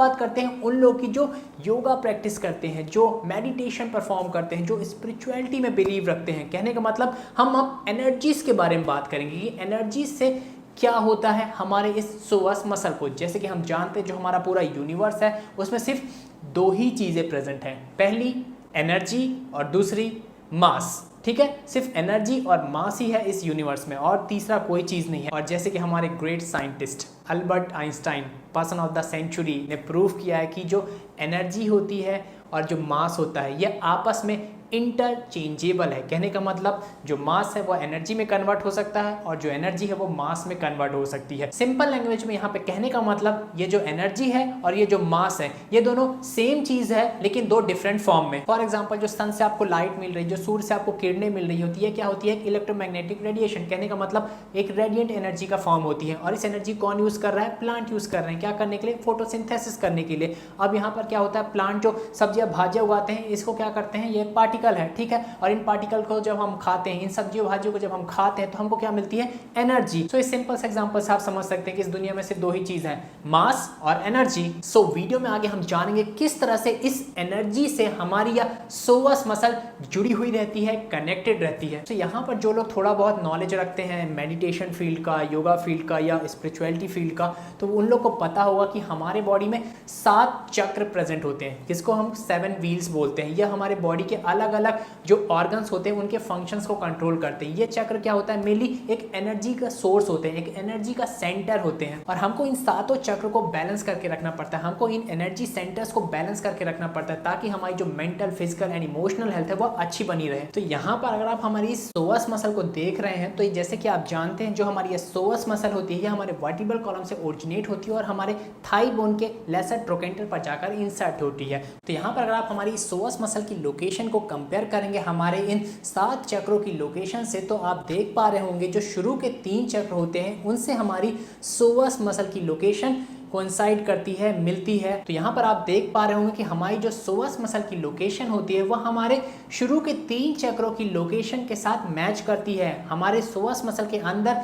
बात करते हैं उन लोगों की जो योगा प्रैक्टिस करते हैं, जो मेडिटेशन परफॉर्म करते हैं, जो स्पिरिचुअलिटी में बिलीव रखते हैं। कहने का मतलब हम अब एनर्जीज के बारे में बात करेंगे कि एनर्जी से क्या होता है हमारे इस सोवस मसल को। जैसे कि हम जानते हैं जो हमारा पूरा यूनिवर्स है उसमें सिर्फ दो ही चीज़ें प्रेजेंट हैं, पहली एनर्जी और दूसरी मास। ठीक है, सिर्फ एनर्जी और मास ही है इस यूनिवर्स में और तीसरा कोई चीज़ नहीं है। और जैसे कि हमारे great scientist Albert Einstein, person of the century, ने प्रूव किया है कि जो एनर्जी होती है और जो मास होता है ये आपस में इंटरचेंजेबल है। कहने का मतलब जो मास है वो एनर्जी में कन्वर्ट हो सकता है और जो एनर्जी है वो मास में कन्वर्ट हो सकती है। सिंपल लैंग्वेज में यहाँ पे कहने का मतलब ये जो एनर्जी है और ये जो मास है ये दोनों सेम चीज है लेकिन दो डिफरेंट फॉर्म में। फॉर एग्जांपल जो सन से आपको लाइट मिल रही है, जो सूर्य से आपको किरणें मिल रही होती है, क्या होती है? एक इलेक्ट्रोमैग्नेटिक रेडिएशन। कहने का मतलब एक रेडिएंट एनर्जी का फॉर्म होती है और इस एनर्जी कौन यूज कर रहा है? प्लांट यूज कर रहे हैं। क्या करने के लिए? फोटोसिंथेसिस करने के लिए। अब यहाँ पर क्या होता है, प्लांट जो सब्जियां भाजियां उगाते हैं इसको क्या करते हैं, ये एक पार्टिकल है, ठीक है, और इन पार्टिकल को जब हम खाते हैं, इन सब्जियों भाजियों को जब हम खाते हैं तो हमको क्या मिलती है? एनर्जी। सो इस सिंपल से एग्जांपल से आप समझ सकते हैं कि इस दुनिया में सिर्फ दो ही चीज है, मास और एनर्जी। सो वीडियो में आगे हम जानेंगे किस तरह से इस एनर्जी से हमारी या सोवस मसल जुड़ी हुई रहती है, कनेक्टेड रहती है। तो यहाँ पर जो लोग थोड़ा बहुत नॉलेज रखते हैं मेडिटेशन फील्ड का, योगा फील्ड का या स्पिरिचुअलिटी फील्ड का, तो उन लोग को पता होगा कि हमारे बॉडी में 7 चक्र प्रेजेंट होते हैं जिसको हम 7 व्हील्स बोलते हैं। यह हमारे बॉडी के अलग अलग जो ऑर्गन्स होते हैं उनके फंक्शंस को कंट्रोल करते हैं। ये चक्र क्या होता है? मेनली एक एनर्जी का सोर्स होते हैं, एक एनर्जी का सेंटर होते हैं और हमको इन 7 चक्र को बैलेंस करके रखना पड़ता है। हमको इन एनर्जी सेंटर्स को बैलेंस करके रखना पड़ता है ताकि हमारी जो mental, physical and emotional health है वो अच्छी बनी रहे। तो यहाँ पर अगर आप हमारी सोवस मसल को देख रहे हैं तो जैसे कि आप जानते हैं जो हमारी सोवस मसल होती है ये हमारे वर्टिब्रल कॉलम से ओरिजिनेट होती है और हमारे थाई बोन के लेसर ट्रोकेंटर पर जाकर इंसर्ट होती है। तो यहाँ पर अगर आप हमारी सोवस मसल की लोकेशन को कंपेयर करेंगे हमारे इन 7 चक्रों की लोकेशन से तो आप देख पा रहे होंगे जो शुरू के 3 चक्र होते हैं उनसे हमारी सोवस मसल की लोकेशन कोइंसाइड करती है, मिलती है। तो यहाँ पर आप देख पा रहे होंगे कि हमारी जो सोवस मसल की लोकेशन होती है वह हमारे शुरू के 3 चक्रों की लोकेशन के साथ मैच करती है। हमारे सोवस मसल के अंदर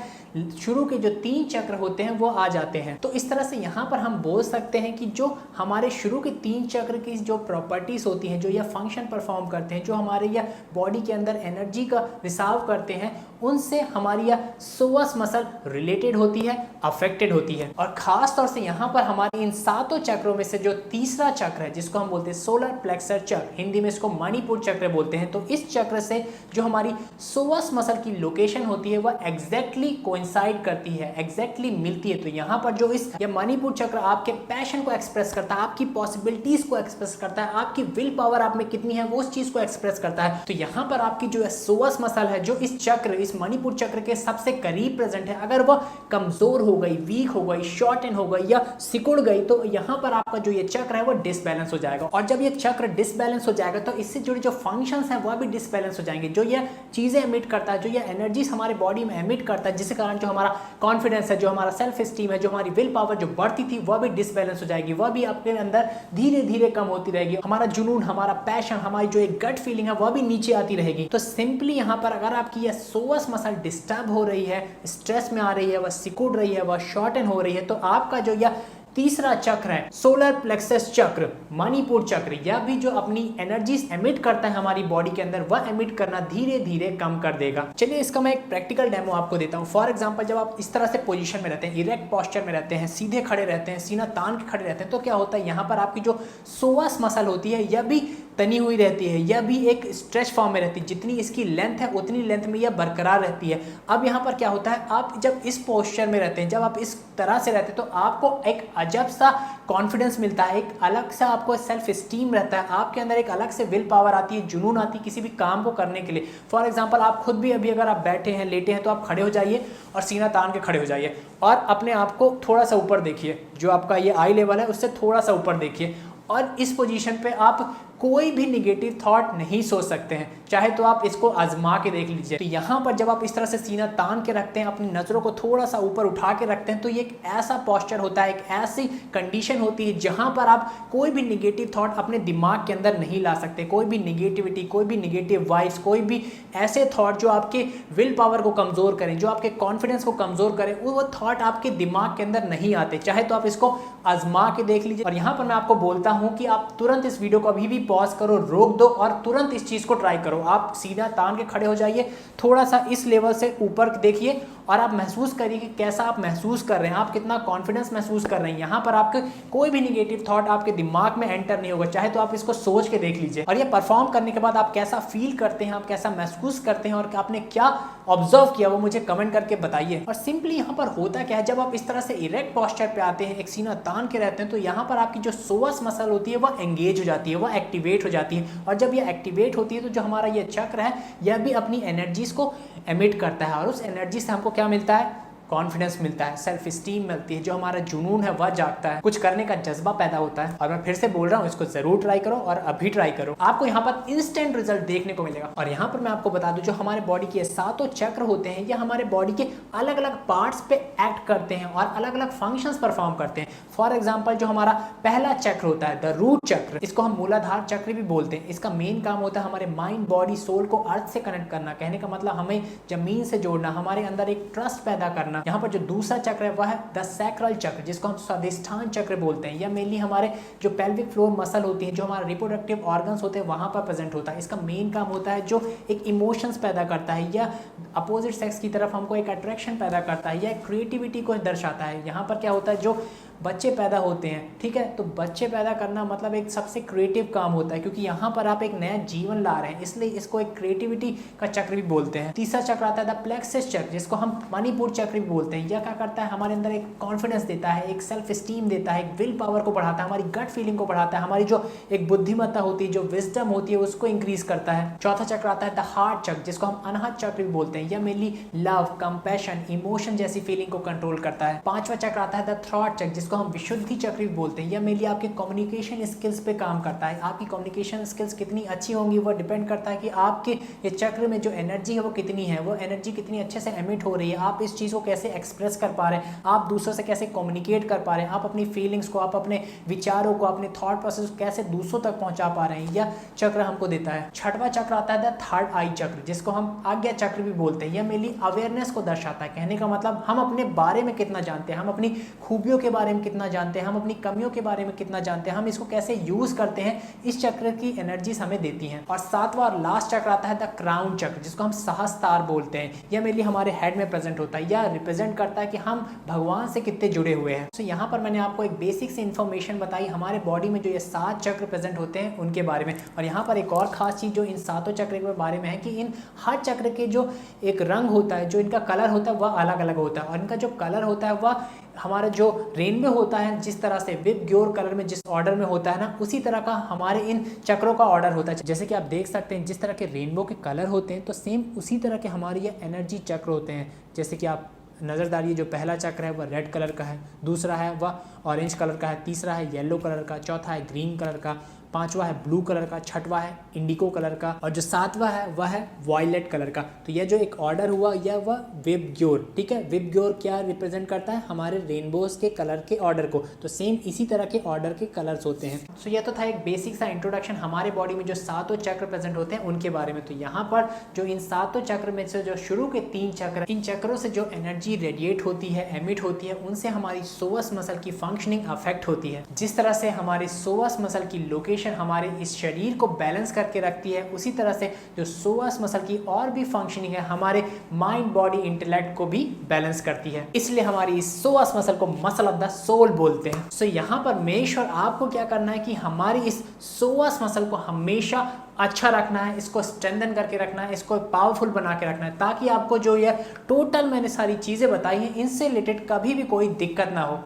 शुरू के जो 3 चक्र होते हैं वो आ जाते हैं। तो इस तरह से यहाँ पर हम बोल सकते हैं कि जो हमारे शुरू के 3 चक्र की जो प्रॉपर्टीज होती हैं, जो यह फंक्शन परफॉर्म करते हैं, जो हमारे यह बॉडी के अंदर एनर्जी का रिसाव करते हैं, उनसे हमारी यह सोवस मसल रिलेटेड होती है, अफेक्टेड होती है। और खास तौर से यहाँ पर हमारे इन 7 चक्रों में से जो तीसरा चक्र है जिसको हम बोलते हैं सोलर प्लेक्सर चक्र, हिंदी में इसको मणिपुर चक्र बोलते हैं। तो इस चक्र से जो हमारी सोवस मसल की लोकेशन होती है वह एग्जैक्टली कोइंसाइड करती है, एग्जैक्टली मिलती है। तो यहाँ पर जो इस ये मणिपुर चक्र आपके पैशन को एक्सप्रेस करता है, आपकी पॉसिबिलिटीज को एक्सप्रेस करता है, आपकी विल पावर आप में कितनी है वो उस चीज को एक्सप्रेस करता है। तो यहाँ पर आपकी जो सोवस मसल है जो इस चक्र, इस मणिपुर चक्र के सबसे करीब प्रेजेंट है, अगर वह कमजोर हो गई, वीक हो गई, शॉर्टन हो गई या सिकुड़ गई तो यहाँ पर आपका जो ये चक्र है वो डिसबैलेंस हो जाएगा। और जब ये चक्र डिसबैलेंस हो जाएगा तो इससे जुड़े जो फंक्शंस हैं वह भी डिसबैलेंस हो जाएंगे। जो ये चीजें एमिट करता है, जो ये एनर्जीज हमारे बॉडी में एमिट करता है, जिसके कारण जो हमारा कॉन्फिडेंस है, जो हमारा सेल्फ एस्टीम है, जो हमारी विल पावर जो बढ़ती थी वह भी डिसबैलेंस हो जाएगी, वह भी आपके अंदर धीरे धीरे कम होती रहेगी। हमारा जुनून, हमारा पैशन, हमारी जो एक गट फीलिंग है वह भी नीचे आती रहेगी। तो सिंपली यहाँ पर अगर आपकी यह सोवस मसल डिस्टर्ब हो रही है, स्ट्रेस में आ रही है, वह सिकुड़ रही है, वह शॉर्टन हो रही है, तो आपका जो यह तीसरा चक्र है सोलर प्लेक्सस चक्र, मणिपुर चक्र, यह भी जो अपनी एनर्जीज एमिट करता है हमारी बॉडी के अंदर वह एमिट करना धीरे धीरे कम कर देगा। चलिए इसका मैं एक प्रैक्टिकल डेमो आपको देता हूँ। फॉर एग्जांपल जब आप इस तरह से पोजीशन में रहते हैं, इरेक्ट पोस्चर में रहते हैं, सीधे खड़े रहते हैं, सीना तान के खड़े रहते हैं, तो क्या होता है यहाँ पर आपकी जो सोवस मसल होती है यह भी तनी हुई रहती है, यह भी एक स्ट्रेच फॉर्म में रहती है। जितनी इसकी लेंथ है उतनी लेंथ में यह बरकरार रहती है। अब यहाँ पर क्या होता है, आप जब इस पोस्चर में रहते हैं, जब आप इस तरह से रहते हैं तो आपको एक अजब सा कॉन्फिडेंस मिलता है, एक अलग सा आपको सेल्फ एस्टीम रहता है, आपके अंदर एक अलग से विल पावर आती है, जुनून आती है किसी भी काम को करने के लिए। फॉर एग्जांपल आप खुद भी अभी अगर आप बैठे हैं, लेटे हैं, तो आप खड़े हो जाइए और सीना तान के खड़े हो जाइए और अपने आप को थोड़ा सा ऊपर देखिए, जो आपका ये आई लेवल है उससे थोड़ा सा ऊपर देखिए और इस पोजीशन पे आप कोई भी निगेटिव थॉट नहीं सोच सकते हैं। चाहे तो आप इसको आजमा के देख लीजिए। तो यहाँ पर जब आप इस तरह से सीना तान के रखते हैं, अपनी नज़रों को थोड़ा सा ऊपर उठा के रखते हैं, तो ये एक ऐसा पॉस्चर होता है, एक ऐसी कंडीशन होती है जहाँ पर आप कोई भी निगेटिव थॉट अपने दिमाग के अंदर नहीं ला सकते। कोई भी निगेटिविटी, कोई भी निगेटिव वाइब्स, कोई भी ऐसे थॉट जो आपके विल पावर को कमज़ोर करें, जो आपके कॉन्फिडेंस को कमज़ोर करें, वो थॉट आपके दिमाग के अंदर नहीं आते। चाहे तो आप इसको आजमा के देख लीजिए। और यहाँ पर मैं आपको बोलता हूँ कि आप तुरंत इस वीडियो को अभी भी पॉज करो, रोक दो और तुरंत इस चीज़ को ट्राई करो। आप सीधा तान के खड़े हो जाइए, थोड़ा सा इस लेवल से ऊपर देखिए और आप महसूस करिए कि कैसा आप महसूस कर रहे हैं, आप कितना कॉन्फिडेंस महसूस कर रहे हैं। यहाँ पर आपके कोई भी निगेटिव थॉट आपके दिमाग में एंटर नहीं होगा। चाहे तो आप इसको सोच के देख लीजिए। और ये परफॉर्म करने के बाद आप कैसा फील करते हैं, आप कैसा महसूस करते हैं और आपने क्या ऑब्जर्व किया, वो मुझे कमेंट करके बताइए। और सिंपली यहाँ पर होता क्या है, जब आप इस तरह से इरेक्ट पोस्चर पे आते हैं, एक सीना तान के रहते हैं, तो यहाँ पर आपकी जो सोअस मसल होती है वह एंगेज हो जाती है, वह एक्टिवेट हो जाती है। और जब ये एक्टिवेट होती है तो जो हमारा ये चक्र है यह भी अपनी एनर्जीज को एमिट करता है और उस एनर्जी से हमको क्या मिलता है, कॉन्फिडेंस मिलता है, सेल्फ स्टीम मिलती है, जो हमारा जुनून है वह जागता है, कुछ करने का जज्बा पैदा होता है। और मैं फिर से बोल रहा हूँ, इसको जरूर ट्राई करो और अभी ट्राई करो, आपको यहाँ पर इंस्टेंट रिजल्ट देखने को मिलेगा। और यहाँ पर मैं आपको बता दूं, जो हमारे बॉडी के सातों चक्र होते हैं, ये हमारे बॉडी के अलग अलग पार्ट्स पे एक्ट करते हैं और अलग अलग फंक्शंस परफॉर्म करते हैं। फॉर एग्जाम्पल, जो हमारा पहला चक्र होता है, द रूट चक्र, इसको हम मूलाधार चक्र भी बोलते हैं। इसका मेन काम होता है हमारे माइंड, बॉडी, सोल को अर्थ से कनेक्ट करना। कहने का मतलब हमें जमीन से जोड़ना, हमारे अंदर एक ट्रस्ट पैदा करना। यहाँ पर जो दूसरा चक्र है वह है द सैक्रल चक्र, जिसको हम स्वादिष्ठान चक्र बोलते हैं। यह मेनली हमारे जो पेल्विक फ्लोर मसल होती है, जो हमारे रिप्रोडक्टिव ऑर्गन्स होते हैं, वहां पर प्रेजेंट होता है। इसका मेन काम होता है जो एक इमोशंस पैदा करता है, या अपोजिट सेक्स की तरफ हमको एक अट्रैक्शन पैदा करता है, या क्रिएटिविटी को दर्शाता है। यहाँ पर क्या होता है, जो बच्चे पैदा होते हैं, ठीक है, तो बच्चे पैदा करना मतलब एक सबसे क्रिएटिव काम होता है, क्योंकि यहाँ पर आप एक नया जीवन ला रहे हैं, इसलिए इसको एक क्रिएटिविटी का चक्र भी बोलते हैं। तीसरा चक्र आता है द प्लेक्सस चक्र, जिसको हम मणिपुर चक्र भी बोलते हैं। यह क्या करता है, हमारे अंदर एक कॉन्फिडेंस देता है, एक सेल्फ स्टीम देता है, एक विल पावर को बढ़ाता है, हमारी गट फीलिंग को बढ़ाता है, हमारी जो एक बुद्धिमत्ता होती है, जो विजडम होती है, उसको इंक्रीज करता है। चौथा चक्र आता है द हार्ट चक्र, जिसको हम अनहद चक्र भी बोलते हैं। यह मेनली लव, कंपैशन, इमोशन जैसी फीलिंग को कंट्रोल करता है। पांचवा चक्र आता है द थॉट चक्र, जिसको हम विशुद्धि चक्र भी बोलते हैं। यह मेनली आपके कम्युनिकेशन स्किल्स पे काम करता है। आपकी कम्युनिकेशन स्किल्स कितनी अच्छी होंगी वो डिपेंड करता है कि आपके ये चक्र में जो एनर्जी है वो कितनी है, वो एनर्जी कितनी अच्छे से एमिट हो रही है, आप इस चीज़ को कैसे एक्सप्रेस कर पा रहे हैं, आप दूसरों से कैसे कम्युनिकेट कर पा रहे हैं, आप अपनी फीलिंग्स को, आप अपने विचारों को, अपने थॉट प्रोसेस को कैसे दूसरों तक पहुंचा पा रहे हैं, यह चक्र हमको देता है। छठवां चक्र आता है द थर्ड आई चक्र, जिसको हम आज्ञा चक्र भी बोलते हैं। यह मेनली अवेयरनेस को दर्शाता है। कहने का मतलब हम अपने बारे में कितना जानते हैं, हम अपनी खूबियों के बारे में कितना जानते हैं, हम अपनी कमियों के बारे में कितना जानते हैं, हम इसको कैसे यूज करते हैं, इस चक्र की एनर्जीज हमें देती हैं। और सातवां और लास्ट चक्र आता है द क्राउन चक्र, जिसको हम सहस्त्रार बोलते हैं। यह मेनली हमारे हेड में प्रेजेंट होता है, यह रिप्रेजेंट करता है कि हम भगवान से कितने जुड़े हुए हैं। तो यहाँ पर मैंने आपको एक बेसिक सी इन्फॉर्मेशन बताई हमारे बॉडी में जो ये 7 चक्र प्रेजेंट होते हैं उनके बारे में। और यहाँ पर एक और खास चीज जो इन 7 चक्र के बारे में है कि इन हर चक्र के जो एक रंग होता है, जो इनका कलर होता है वह अलग अलग होता है। और इनका जो कलर होता है वह हमारा जो रेनबो होता है, जिस तरह से विप ग्योर कलर में जिस ऑर्डर में होता है ना, उसी तरह का हमारे इन चक्रों का ऑर्डर होता है। जैसे कि आप देख सकते हैं जिस तरह के रेनबो के कलर होते हैं, तो सेम उसी तरह के हमारे ये एनर्जी चक्र होते हैं। जैसे कि आप नज़र डालिए, जो पहला चक्र है वह रेड कलर का है, दूसरा है वह ऑरेंज कलर का है, तीसरा है येलो कलर का, चौथा है ग्रीन कलर का, पांचवा है ब्लू कलर का, छठवा है इंडिको कलर का, और जो सातवां है वह है वायलेट कलर का। तो यह जो एक ऑर्डर हुआ यह वह विप ग्योर, ठीक है। विप ग्योर क्या रिप्रेजेंट करता है, हमारे रेनबोज के कलर के ऑर्डर को। तो सेम इसी तरह के ऑर्डर के कलर्स होते हैं। सो यह तो था एक बेसिक सा इंट्रोडक्शन हमारे बॉडी में जो 7 चक्र प्रेजेंट होते हैं उनके बारे में। तो यहाँ पर जो इन 7 चक्र में से जो शुरू के 3 चक्र, इन चक्रों से जो एनर्जी रेडिएट होती है, एमिट होती है, उनसे हमारी सोअस मसल की फंक्शनिंग अफेक्ट होती है। जिस तरह से हमारी सोअस मसल की लोकेशन हमारे इस शरीर को बैलेंस करके रखती है, उसी तरह से जो सोअस मसल की और भी फंक्शनिंग है हमारे माइंड, बॉडी, इंटेलेक्ट को भी बैलेंस करती है। इसलिए हमारी इस सोअस मसल को मसल ऑफ द सोल बोलते हैं। सो यहाँ पर मेश और आपको क्या करना है कि हमारी इस सोअस मसल को हमेशा अच्छा रखना है, इसको स्ट्रेंथन करके रखना है, इसको पावरफुल बना के रखना है, ताकि आपको जो ये टोटल मैंने सारी चीजें बताई हैं इनसे रिलेटेड कभी भी कोई दिक्कत ना हो।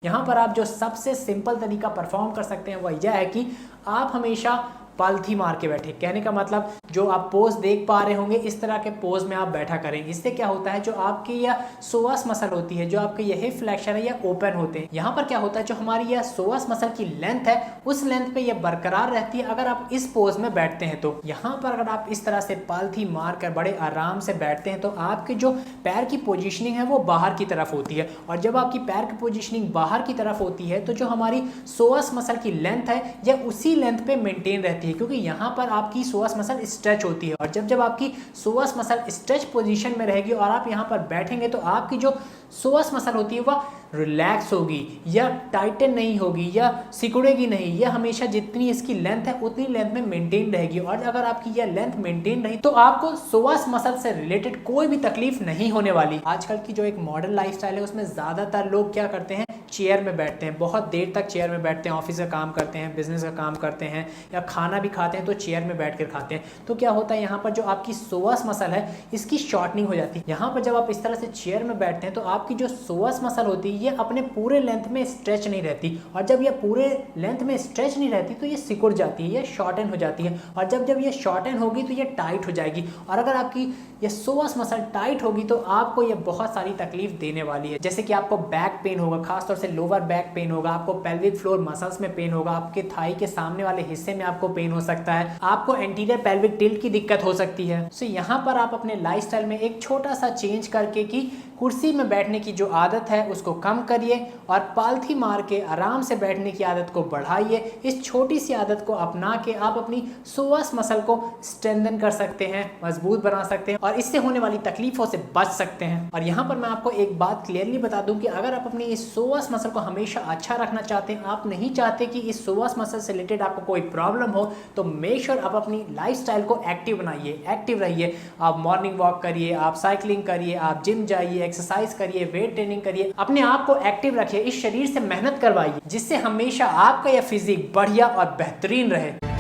यहाँ पर आप जो सबसे सिंपल तरीका परफॉर्म कर सकते हैं वह यह है कि आप हमेशा पालथी मार के बैठे। कहने का मतलब जो आप पोज देख पा रहे होंगे इस तरह के पोज में आप बैठा करें। इससे क्या होता है, जो आपकी यह सोअस मसल होती है, जो आपके ये हिप फ्लेक्शन है, यह ओपन होते हैं। यहाँ पर क्या होता है, जो हमारी यह सोअस मसल की लेंथ है उस लेंथ पे यह बरकरार रहती है अगर आप इस पोज में बैठते हैं। तो यहाँ पर अगर आप इस तरह से पालथी मार कर बड़े आराम से बैठते हैं तो आपके जो पैर की पोजिशनिंग है वो बाहर की तरफ होती है। और जब आपकी पैर की पोजिशनिंग बाहर की तरफ होती है तो जो हमारी सोअस मसल की लेंथ है यह उसी लेंथ पे मेंटेन रहती है, क्योंकि यहाँ पर आपकी सोअस मसल स्ट्रेच होती है। और जब जब आपकी सोअस मसल स्ट्रेच पोजीशन में रहेगी और आप यहाँ पर बैठेंगे तो आपकी जो सोअस मसल होती है वह रिलैक्स होगी या टाइटन नहीं होगी या सिकुड़ेगी नहीं। यह हमेशा जितनी इसकी लेंथ है उतनी लेंथ में मेंटेन रहेगी। और अगर आपकी यह लेंथ मेंटेन रही तो आपको सोअस मसल से रिलेटेड कोई भी तकलीफ नहीं होने वाली। आजकल की जो एक मॉडर्न लाइफस्टाइल है उसमें ज़्यादातर लोग क्या करते हैं, चेयर में बैठते हैं, बहुत देर तक चेयर में बैठते हैं, ऑफिस का काम करते हैं, बिजनेस का काम करते हैं या खाना भी खाते हैं तो चेयर में बैठ कर खाते हैं। तो क्या होता है, यहाँ पर जो आपकी सोअस मसल है इसकी शॉर्टनिंग हो जाती है। यहाँ पर जब आप इस तरह से चेयर में बैठते हैं तो आपकी जो सोअस मसल होती है ये अपने पूरे लेंथ में स्ट्रेच नहीं रहती। और जब यह पूरे लेंथ में स्ट्रेच नहीं रहती तो ये सिकुड़ जाती है, ये शॉर्टन हो जाती है। और जब जब ये शॉर्टन होगी तो ये टाइट हो जाएगी। और अगर आपकी ये सोअस मसल टाइट होगी तो आपको ये बहुत सारी तकलीफ देने वाली है। जैसे कि आपको बैक पेन होगा, खासतौर से लोअर बैक पेन होगा, आपको पेल्विक फ्लोर मसल्स में पेन होगा, आपके थाई के सामने वाले हिस्से में आपको पेन हो सकता है, आपको एंटीरियर पेल्विक टिल्ट की दिक्कत हो सकती है। सो यहाँ पर आप अपने लाइफस्टाइल में एक छोटा सा चेंज करके कि कुर्सी में बैठने की जो आदत है उसको कम करिए और पालथी मार के आराम से बैठने की आदत को बढ़ाइए। इस छोटी सी आदत को अपना के आप अपनी सोअस मसल को स्ट्रेंथन कर सकते हैं, मजबूत बना सकते हैं और इससे होने वाली तकलीफों से बच सकते हैं। और यहाँ पर मैं आपको एक बात क्लियरली बता दूं कि अगर आप अपनी इस सोअस मसल को हमेशा अच्छा रखना चाहते हैं, आप नहीं चाहते कि इस सोअस मसल से रिलेटेड आपको कोई प्रॉब्लम हो, तो मेक श्योर आप अपनी लाइफस्टाइल को एक्टिव बनाइए, एक्टिव रहिए। आप मॉर्निंग वॉक करिए, आप साइकिलिंग करिए, आप जिम जाइए, एक्सरसाइज करिए, वेट ट्रेनिंग करिए, अपने आप को एक्टिव रखिए, इस शरीर से मेहनत करवाइए जिससे हमेशा आपका यह फिजिक बढ़िया और बेहतरीन रहे।